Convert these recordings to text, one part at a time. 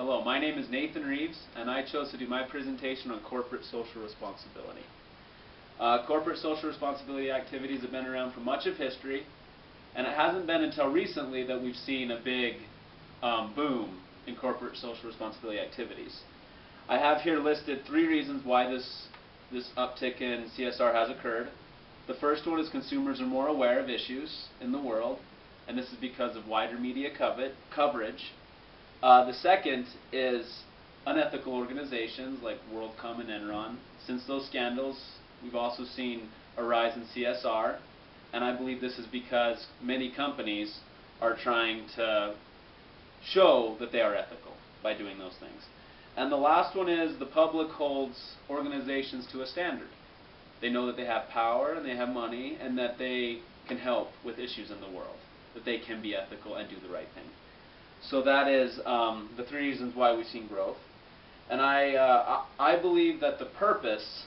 Hello, my name is Nathan Reeves, and I chose to do my presentation on corporate social responsibility. Corporate social responsibility activities have been around for much of history, and it hasn't been until recently that we've seen a big boom in corporate social responsibility activities. I have here listed 3 reasons why this uptick in CSR has occurred. The first one is consumers are more aware of issues in the world, and this is because of wider media coverage. The second is unethical organizations like WorldCom and Enron. Since those scandals, we've also seen a rise in CSR, and I believe this is because many companies are trying to show that they are ethical by doing those things. And the last one is the public holds organizations to a standard. They know that they have power and they have money and that they can help with issues in the world, that they can be ethical and do the right thing. So that is the 3 reasons why we've seen growth. And I believe that the purpose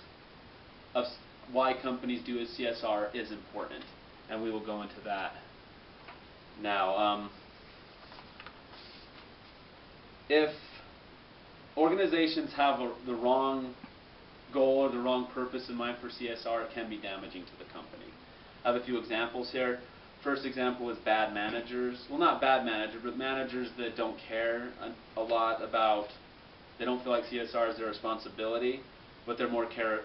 of why companies do a CSR is important, and we will go into that now. If organizations have the wrong goal or the wrong purpose in mind for CSR, it can be damaging to the company. I have a few examples here. First example is bad managers. Well, not bad managers, but managers that don't care a lot about, they don't feel like CSR is their responsibility, but they more care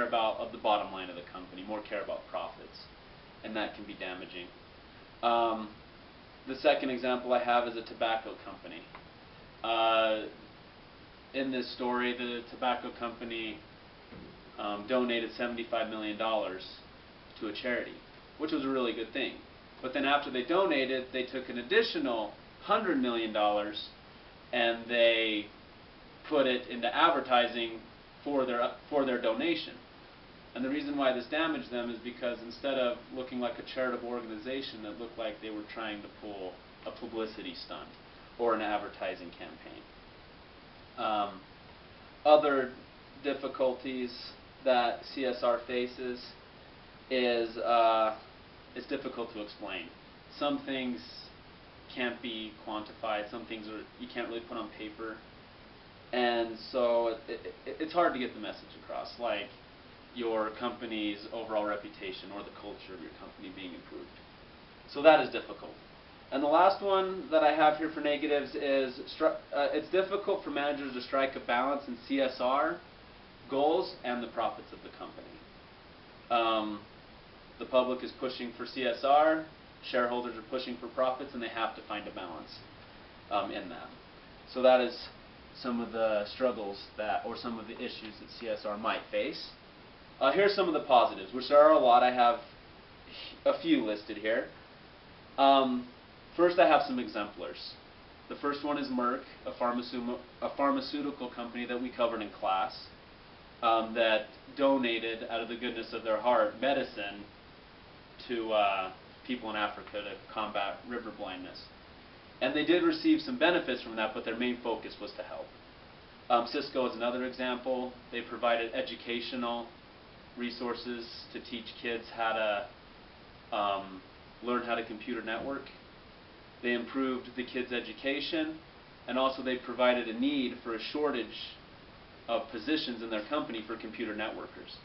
about the bottom line of the company, more care about profits, and that can be damaging. The second example I have is a tobacco company. In this story, the tobacco company donated $75 million to a charity, which was a really good thing. But then after they donated, they took an additional $100 million and they put it into advertising for their donation. And the reason why this damaged them is because instead of looking like a charitable organization, it looked like they were trying to pull a publicity stunt or an advertising campaign. Other difficulties that CSR faces is it's difficult to explain. Some things can't be quantified, some things you can't really put on paper, and so it's hard to get the message across, like your company's overall reputation or the culture of your company being improved. So that is difficult. And the last one that I have here for negatives is it's difficult for managers to strike a balance in CSR goals and the profits of the company. The public is pushing for CSR, shareholders are pushing for profits, and they have to find a balance in that. So that is some of the struggles or some of the issues that CSR might face. Here's some of the positives, which there are a lot. I have a few listed here. First, I have some exemplars. The first one is Merck, a pharmaceutical company that we covered in class, that donated, out of the goodness of their heart, medicine to people in Africa to combat river blindness. And they did receive some benefits from that, but their main focus was to help. Cisco is another example. They provided educational resources to teach kids how to learn how to computer network. They improved the kids' education, and also they provided a need for a shortage of positions in their company for computer networkers.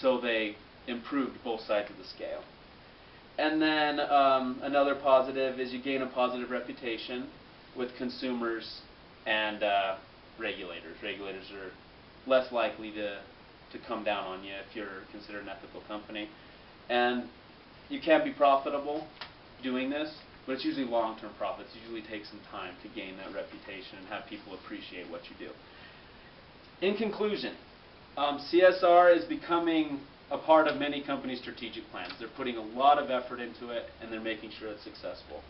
So they improved both sides of the scale. And then another positive is you gain a positive reputation with consumers and regulators. Regulators are less likely to come down on you if you're considered an ethical company. And you can be profitable doing this, but it's usually long-term profits. It usually takes some time to gain that reputation and have people appreciate what you do. In conclusion, CSR is becoming a part of many companies' strategic plans. They're putting a lot of effort into it, and they're making sure it's successful.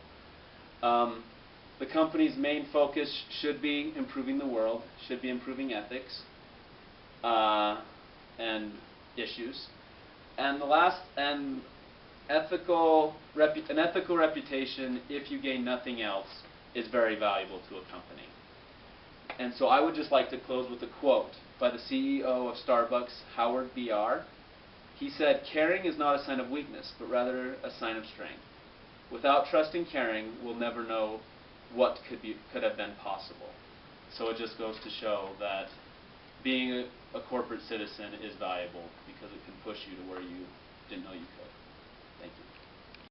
The company's main focus should be improving the world, should be improving ethics and issues. And the last, an ethical reputation, if you gain nothing else, is very valuable to a company. And so I would just like to close with a quote by the CEO of Starbucks, Howard B.R. He said, "Caring is not a sign of weakness, but rather a sign of strength. Without trust and caring, we'll never know what could have been possible." So it just goes to show that being a corporate citizen is valuable because it can push you to where you didn't know you could. Thank you.